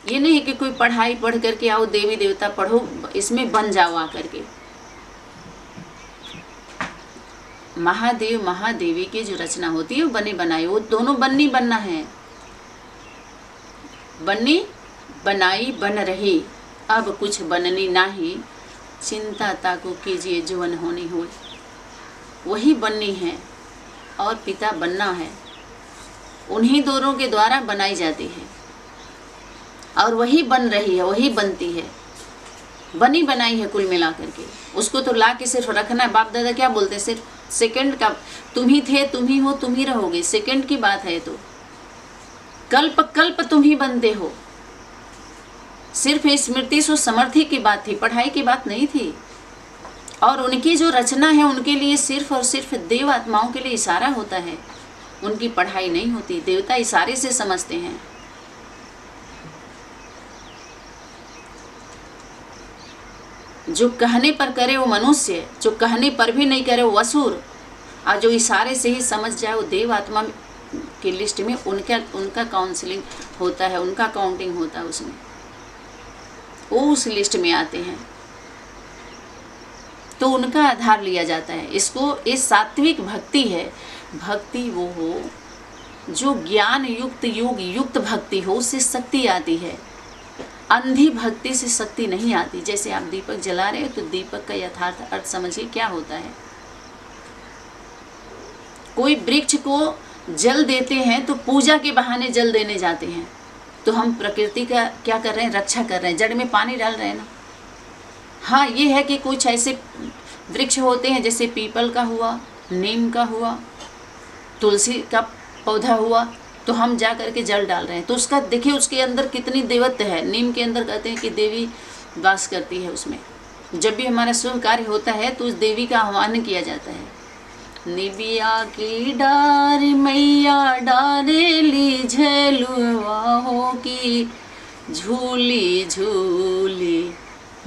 ये नहीं कि कोई पढ़ाई पढ़ करके आओ देवी देवता पढ़ो इसमें बन जाओ आकर के। महादेव महादेवी की जो रचना होती है वो बने बनाई, वो दोनों बननी बनना है। बनी बनाई बन रही, अब कुछ बननी नाही, चिंता ताको कीजिए जुवन होनी हो। वही बननी है और पिता बनना है, उन्हीं दोनों के द्वारा बनाई जाती है और वही बन रही है, वही बनती है, बनी बनाई है कुल मिला करके। उसको तो ला के सिर्फ रखना है। बाप दादा क्या बोलते हैं, सिर्फ सेकंड का तुम ही थे, तुम ही हो, तुम ही रहोगे, सेकंड की बात है। तो कल्प कल्प तुम ही बनते हो। सिर्फ स्मृति सो समर्थी की बात थी, पढ़ाई की बात नहीं थी। और उनकी जो रचना है उनके लिए सिर्फ और सिर्फ देव आत्माओं के लिए इशारा होता है, उनकी पढ़ाई नहीं होती। देवता इशारे से समझते हैं। जो कहने पर करे वो मनुष्य, जो कहने पर भी नहीं करे वो असुर, और जो इशारे से ही समझ जाए वो देव आत्मा की लिस्ट में उनका काउंसलिंग होता है, उनका काउंटिंग होता है, उसमें वो उस लिस्ट में आते हैं। तो उनका आधार लिया जाता है। इसको इस सात्विक भक्ति है। भक्ति वो हो जो ज्ञान युक्त योग युक्त भक्ति हो, उससे शक्ति आती है। अंधी भक्ति से शक्ति नहीं आती। जैसे आप दीपक जला रहे हो तो दीपक का यथार्थ अर्थ समझिए क्या होता है। कोई वृक्ष को जल देते हैं तो पूजा के बहाने जल देने जाते हैं, तो हम प्रकृति का क्या कर रहे हैं, रक्षा कर रहे हैं, जड़ में पानी डाल रहे हैं ना। हाँ, ये है कि कुछ ऐसे वृक्ष होते हैं जैसे पीपल का हुआ, नीम का हुआ, तुलसी का पौधा हुआ, तो हम जा करके जल डाल रहे हैं। तो उसका देखिए उसके अंदर कितनी देवत्व है। नीम के अंदर कहते हैं कि देवी वास करती है उसमें। जब भी हमारा शुभ कार्य होता है तो उस देवी का आह्वान किया जाता है। निबिया की डार मैया डारेली झलुआ हो की, झूली झूली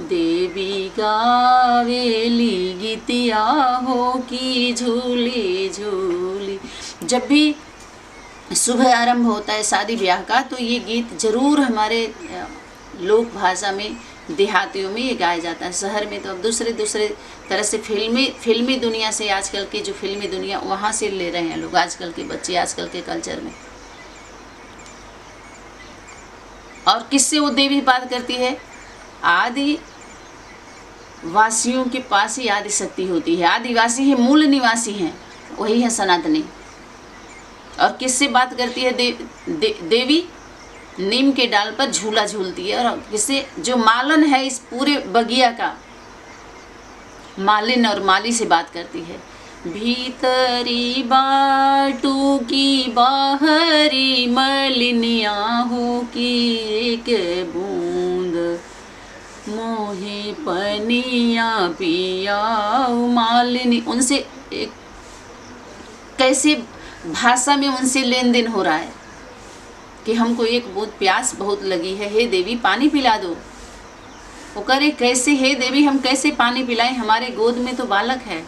देवी गावेली गीतिया हो की, झूली झूली। जब भी शुभ आरंभ होता है शादी ब्याह का तो ये गीत जरूर हमारे लोक भाषा में, देहातियों में ये गाया जाता है। शहर में तो अब दूसरे तरह से फिल्मी दुनिया से, आजकल की जो फिल्मी दुनिया वहाँ से ले रहे हैं लोग, आजकल के बच्चे, आजकल के कल्चर में। और किससे वो देवी बात करती है, आदि वासियों के पास ही आदि शक्ति होती है। आदिवासी है, मूल निवासी हैं, वही है सनातनी। और किससे बात करती है देवी, नीम के डाल पर झूला झूलती है। और किससे, जो मालन है इस पूरे बगिया का, मालिन और माली से बात करती है। भीतरी बाटू की बाहरी मलिनिया हो की, एक बूंद मोहे पनिया पिया मालिनी। उनसे कैसे भाषा में उनसे लेन देन हो रहा है कि हमको एक बूंद प्यास बहुत लगी है, हे देवी पानी पिला दो। वो करे कैसे, हे देवी हम कैसे पानी पिलाएं, हमारे गोद में तो बालक है।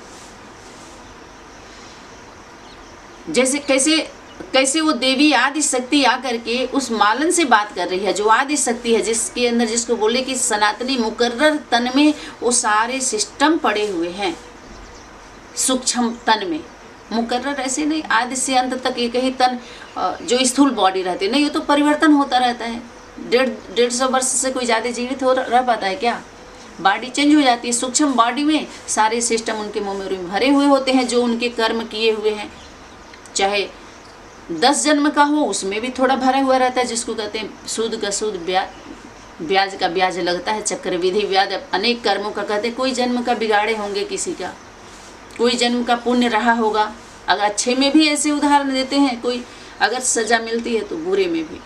जैसे कैसे वो देवी आदि शक्ति आकर के उस मालन से बात कर रही है, जो आदि शक्ति है, जिसके अंदर, जिसको बोले कि सनातनी मुकर्रर तन में वो सारे सिस्टम पड़े हुए हैं। सूक्ष्म तन में मुकर्रर ऐसे नहीं आदि से अंत तक एक ही तन जो स्थूल बॉडी रहती है, नहीं, वो तो परिवर्तन होता रहता है। 150 वर्ष से कोई ज़्यादा जीवित रह पाता है क्या? बॉडी चेंज हो जाती है। सूक्ष्म बॉडी में सारे सिस्टम उनके मेमोरी में भरे हुए होते हैं, जो उनके कर्म किए हुए हैं। चाहे 10 जन्म का हो उसमें भी थोड़ा भरा हुआ रहता है, जिसको कहते हैं सूद का सूद, ब्याज का ब्याज लगता है, चक्रविधि ब्याज। अनेक कर्मों का कहते हैं, कोई जन्म का बिगाड़े होंगे किसी का, कोई जन्म का पुण्य रहा होगा। अगर अच्छे में भी ऐसे उदाहरण देते हैं, कोई अगर सजा मिलती है तो बुरे में भी।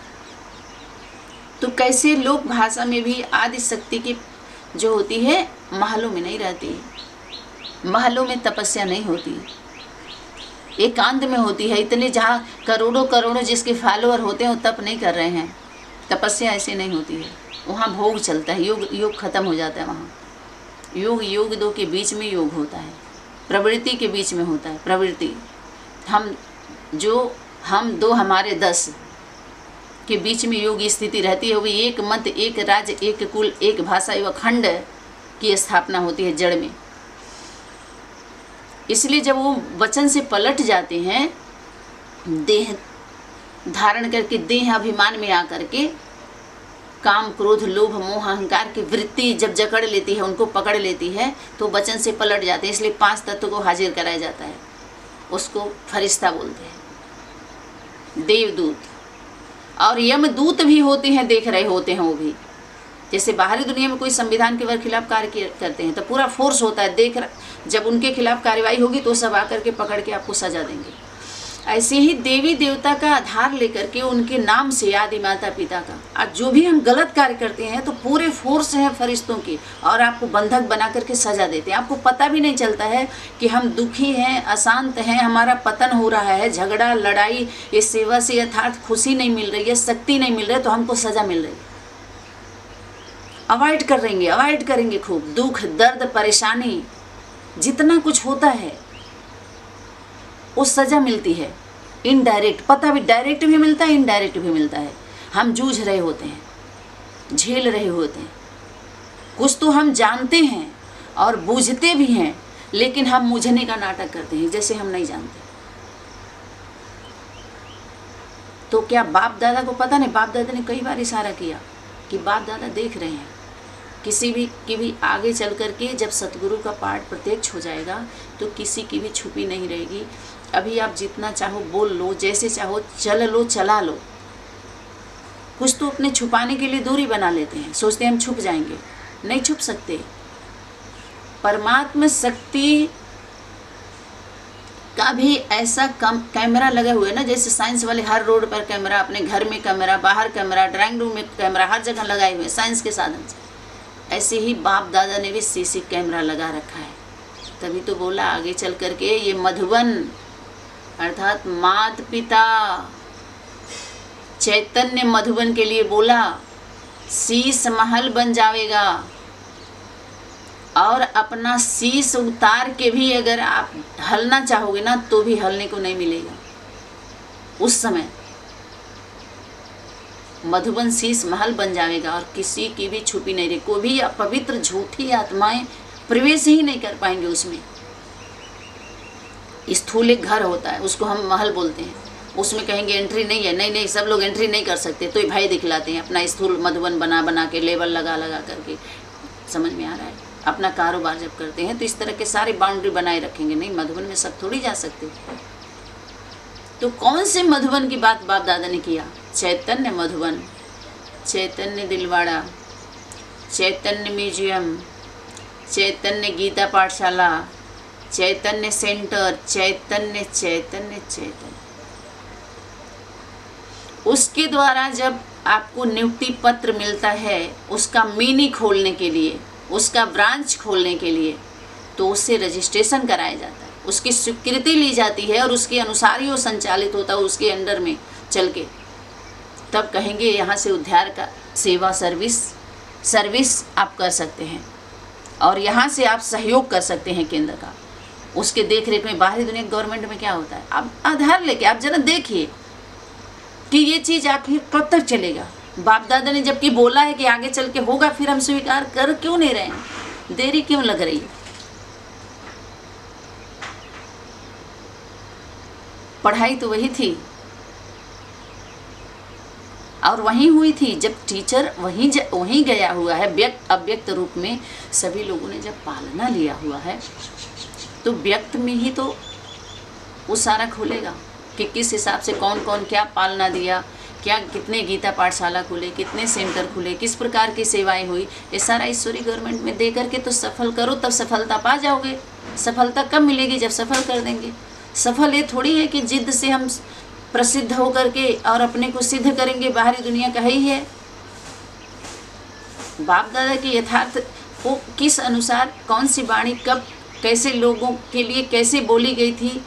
तो कैसे लोक भाषा में भी आदि शक्ति की जो होती है महलों में नहीं रहती, महलों में तपस्या नहीं होती, एकांत में होती है। इतने जहाँ करोड़ों जिसके फॉलोअर होते हैं वो तप नहीं कर रहे हैं, तपस्या ऐसे नहीं होती है। वहाँ भोग चलता है, योग खत्म हो जाता है। वहाँ योग दो के बीच में योग होता है, प्रवृत्ति के बीच में होता है। प्रवृत्ति हम दो हमारे 10, के बीच में योग स्थिति रहती है, वो एक मत, एक राज्य, एक कुल, एक भाषा एवं खंड की स्थापना होती है जड़ में। इसलिए जब वो वचन से पलट जाते हैं, देह धारण करके देह अभिमान में आकर के काम, क्रोध, लोभ, मोह, अहंकार की वृत्ति जब जकड़ लेती है, उनको पकड़ लेती है, तो वचन से पलट जाते हैं। इसलिए 5 तत्व को हाजिर कराया जाता है, उसको फरिश्ता बोलते हैं, देवदूत। और यमदूत भी होते हैं, देख रहे होते हैं वो भी। जैसे बाहरी दुनिया में कोई संविधान के खिलाफ कार्य करते हैं तो पूरा फोर्स होता है, देख जब उनके खिलाफ कार्रवाई होगी तो सब आकर के पकड़ के आपको सजा देंगे। ऐसे ही देवी देवता का आधार लेकर के, उनके नाम से, आदि माता पिता का, आज जो भी हम गलत कार्य करते हैं तो पूरे फोर्स है फरिश्तों की, और आपको बंधक बना करके सजा देते हैं। आपको पता भी नहीं चलता है कि हम दुखी हैं, अशांत हैं, हमारा पतन हो रहा है, झगड़ा, लड़ाई, इस सेवा से यथार्थ खुशी नहीं मिल रही है, शक्ति नहीं मिल रही है, तो हमको सजा मिल रही है। अवॉइड करेंगे खूब, दुख, दर्द, परेशानी, जितना कुछ होता है वो सजा मिलती है। इनडायरेक्ट, पता भी, डायरेक्ट भी मिलता है, इनडायरेक्ट भी मिलता है। हम जूझ रहे होते हैं, झेल रहे होते हैं, कुछ तो हम जानते हैं और बूझते भी हैं, लेकिन हम मूझने का नाटक करते हैं जैसे हम नहीं जानते। तो क्या बाप दादा को पता नहीं? बाप दादा ने कई बार इशारा किया कि बाप दादा देख रहे हैं। किसी भी की भी आगे चल कर के जब सतगुरु का पाठ प्रत्यक्ष हो जाएगा तो किसी की भी छुपी नहीं रहेगी। अभी आप जितना चाहो बोल लो, जैसे चाहो चल लो, चला लो। कुछ तो अपने छुपाने के लिए दूरी बना लेते हैं, सोचते हैं हम छुप जाएंगे, नहीं छुप सकते। परमात्मा शक्ति का भी ऐसा कैमरा लगा हुआ है ना, जैसे साइंस वाले हर रोड पर कैमरा, अपने घर में कैमरा, बाहर कैमरा, ड्राइंग रूम में कैमरा, हर जगह लगाए हुए साइंस के साधन से। ऐसे ही बाप दादा ने भी सीसी कैमरा लगा रखा है। तभी तो बोला आगे चल करके ये मधुबन अर्थात मात पिता चैतन्य मधुबन के लिए बोला, शीश महल बन जाएगा। और अपना शीश उतार के भी अगर आप हलना चाहोगे ना तो भी हलने को नहीं मिलेगा। उस समय मधुबन शीश महल बन जाएगा और किसी की भी छुपी नहीं रही। कोई भी अपवित्र झूठी आत्माएं प्रवेश ही नहीं कर पाएंगे उसमें। स्थूल एक घर होता है, उसको हम महल बोलते हैं, उसमें कहेंगे एंट्री नहीं है, नहीं सब लोग एंट्री नहीं कर सकते, तो ये भय दिखलाते हैं अपना स्थूल मधुबन बना के, लेबल लगा करके। समझ में आ रहा है? अपना कारोबार जब करते हैं तो इस तरह के सारे बाउंड्री बनाए रखेंगे, नहीं मधुबन में सब थोड़ी जा सकते। तो कौन से मधुबन की बात बाप दादा ने किया? चैतन्य मधुबन, चैतन्य दिलवाड़ा, चैतन्य म्यूजियम, चैतन्य गीता पाठशाला, चैतन्य सेंटर, चैतन्य चैतन्य चैतन्य। उसके द्वारा जब आपको नियुक्ति पत्र मिलता है उसका मिनी खोलने के लिए, उसका ब्रांच खोलने के लिए, तो उससे रजिस्ट्रेशन कराया जाता है, उसकी स्वीकृति ली जाती है और उसके अनुसार ही वो संचालित होता है, उसके अंडर में चल के। तब कहेंगे यहाँ से उद्धार का सेवा सर्विस आप कर सकते हैं और यहाँ से आप सहयोग कर सकते हैं केंद्र का। उसके देख रेख में बाहरी दुनिया गवर्नमेंट में क्या होता है, आप आधार लेके आप जरा देखिए कि ये चीज़ आखिर कब तक चलेगा। बाप दादा ने जबकि बोला है कि आगे चल के होगा, फिर हम स्वीकार कर क्यों नहीं रहे हैं? देरी क्यों लग रही है? पढ़ाई तो वही थी और वहीं हुई थी। जब टीचर वहीं गया हुआ है, व्यक्त अव्यक्त रूप में सभी लोगों ने जब पालना लिया हुआ है तो व्यक्त में ही तो वो सारा खुलेगा कि किस हिसाब से कौन कौन क्या पालना दिया, क्या कितने गीता पाठशाला खुले, कितने सेंटर खुले, किस प्रकार की सेवाएं हुई। ये सारा ईश्वरी गवर्नमेंट में दे करके तो सफल करो, तब सफलता पा जाओगे। सफलता कब मिलेगी? जब सफल कर देंगे। सफल ये थोड़ी है कि जिद से हम प्रसिद्ध हो करके और अपने को सिद्ध करेंगे, बाहरी दुनिया का ही है। बाप दादा की यथार्थ वो किस अनुसार कौन सी वाणी कब कैसे लोगों के लिए कैसे बोली गई थी,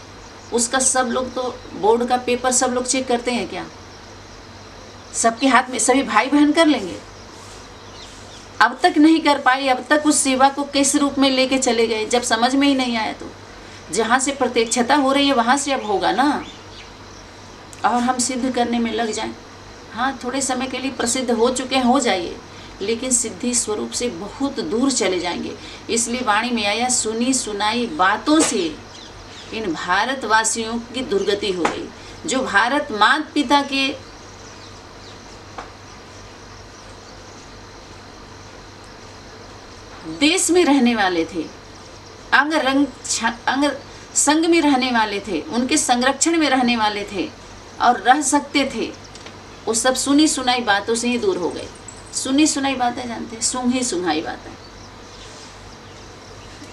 उसका सब लोग तो बोर्ड का पेपर सब लोग चेक करते हैं क्या? सबके हाथ में सभी भाई बहन कर लेंगे? अब तक नहीं कर पाए, अब तक उस सेवा को किस रूप में लेके चले गए, जब समझ में ही नहीं आया। तो जहाँ से प्रत्यक्षता हो रही है वहाँ से अब होगा ना, और हम सिद्ध करने में लग जाएं। हाँ, थोड़े समय के लिए प्रसिद्ध हो चुके हैं, हो जाइए, लेकिन सिद्धि स्वरूप से बहुत दूर चले जाएंगे। इसलिए वाणी में आया, सुनी सुनाई बातों से इन भारतवासियों की दुर्गति हो गई। जो भारत माता पिता के देश में रहने वाले थे, अंग संग में रहने वाले थे, उनके संरक्षण में रहने वाले थे और रह सकते थे, वो सब सुनी सुनाई बातों से ही दूर हो गए। सुनी सुनाई बातें जानते हैं, सूंघी सुंघाई बातें।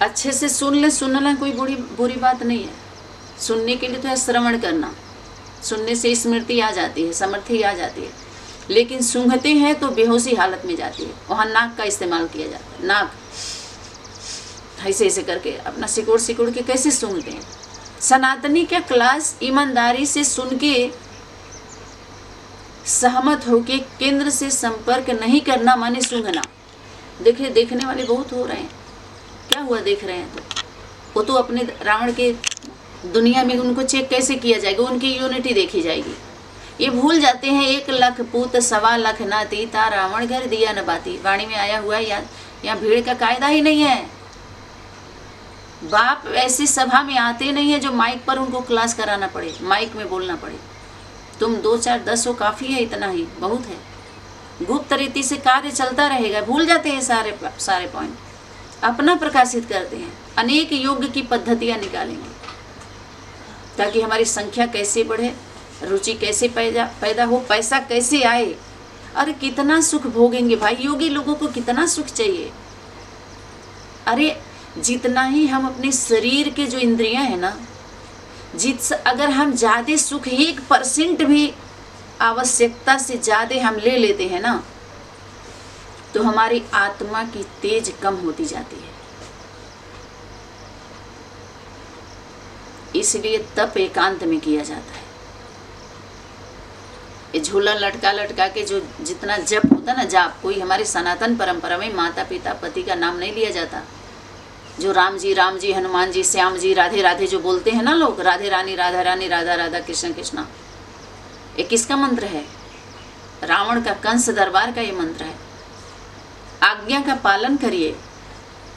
अच्छे से सुन ले, सुनना कोई बुरी बात नहीं है। सुनने के लिए तो है श्रवण करना, सुनने से स्मृति आ जाती है, समर्थी आ जाती है। लेकिन सूंघते हैं तो बेहोशी हालत में जाती है। वहाँ नाक का इस्तेमाल किया जाता है। नाक ऐसे ऐसे करके अपना सिकोड़ के कैसे सूंघते हैं। सनातनी का क्लास ईमानदारी से सुन के सहमत होके केंद्र से संपर्क नहीं करना माने सूंघना। देखिए, देखने वाले बहुत हो रहे हैं। क्या हुआ देख रहे हैं तो वो तो अपने रावण के दुनिया में उनको चेक कैसे किया जाएगा, उनकी यूनिटी देखी जाएगी। ये भूल जाते हैं 1 लाख पूत 1.25 लाख नाती, ता रावण घर दिया न बाती। वाणी में आया हुआ है, यहाँ भीड़ का कायदा ही नहीं है। बाप ऐसी सभा में आते नहीं है जो माइक पर उनको क्लास कराना पड़े, माइक में बोलना पड़े। तुम 2 4 10 हो, काफ़ी है, इतना ही बहुत है। गुप्त रीति से कार्य चलता रहेगा। भूल जाते हैं सारे पॉइंट, अपना प्रकाशित करते हैं। अनेक योग की पद्धतियाँ निकालेंगे ताकि हमारी संख्या कैसे बढ़े, रुचि कैसे पैदा हो, पैसा कैसे आए। अरे कितना सुख भोगेंगे भाई, योगी लोगों को कितना सुख चाहिए। अरे जितना ही हम अपने शरीर के जो इंद्रियां हैं ना, अगर हम ज़्यादा सुख 1% भी आवश्यकता से ज़्यादा हम ले लेते हैं ना, तो हमारी आत्मा की तेज कम होती जाती है। इसलिए तप एकांत में किया जाता है। ये झूला लटका के जो जितना जप होता ना, जाप, कोई हमारे सनातन परंपरा में माता पिता पति का नाम नहीं लिया जाता। जो राम जी, हनुमान जी, श्याम जी, राधे राधे जो बोलते हैं ना लोग, राधे रानी, राधा रानी, राधा राधा, कृष्ण कृष्णा, ये किसका मंत्र है? रावण का, कंस दरबार का ये मंत्र है। आज्ञा का पालन करिए,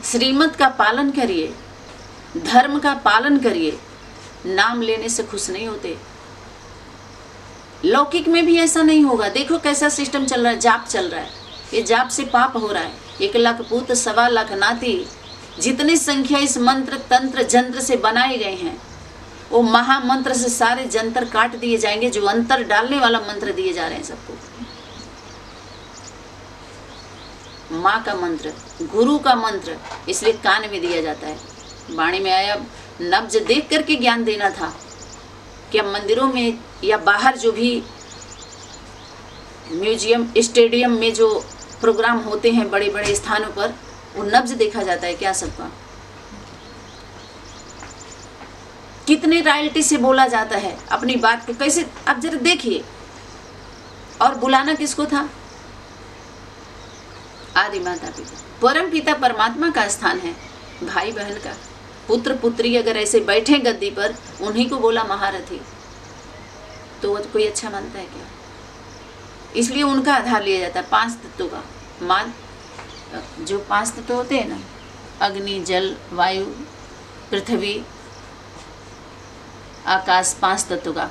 श्रीमत का पालन करिए, धर्म का पालन करिए। नाम लेने से खुश नहीं होते। लौकिक में भी ऐसा नहीं होगा। देखो कैसा सिस्टम चल रहा है, जाप चल रहा है। ये जाप से पाप हो रहा है। 1 लाख पूत 1.25 लाख नाती, जितनी संख्या इस मंत्र तंत्र जंत्र से बनाए गए हैं, वो महामंत्र से सारे जंतर काट दिए जाएंगे। जो अंतर डालने वाला मंत्र दिए जा रहे हैं सबको, माँ का मंत्र, गुरु का मंत्र, इसलिए कान में दिया जाता है। वाणी में आया, नब्ज देख करके ज्ञान देना था। क्या मंदिरों में या बाहर जो भी म्यूजियम, स्टेडियम में जो प्रोग्राम होते हैं बड़े बड़े स्थानों पर, वो नब्ज देखा जाता है क्या सबका? कितने रॉयल्टी से बोला जाता है अपनी बात को, कैसे आप जरा देखिए। और बुलाना किसको था? आदि माता पिता, परम पिता परमात्मा का स्थान है, भाई बहन का। पुत्र पुत्री अगर ऐसे बैठे गद्दी पर, उन्हीं को बोला महारथी, तो कोई अच्छा मानता है क्या? इसलिए उनका आधार लिया जाता है 5 तत्वों का। मान जो 5 तत्व होते हैं ना, अग्नि, जल, वायु, पृथ्वी, आकाश, 5 तत्व का।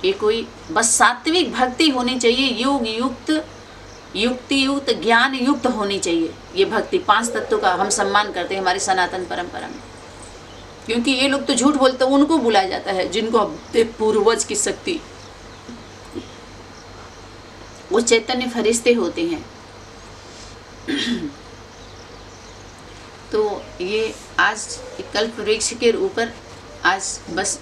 ये कोई बस सात्विक भक्ति होनी चाहिए, योग युक्त, युक्ति युक्त, ज्ञान युक्त होनी चाहिए ये भक्ति। 5 तत्वों का हम सम्मान करते हैं हमारी सनातन परंपरा में। क्योंकि ये लोग तो झूठ बोलते हैं, उनको बुलाया जाता है जिनको अपने पूर्वज की शक्ति, वो चैतन्य फरिश्ते होते हैं। तो ये आज कल्प वृक्ष के ऊपर आज बस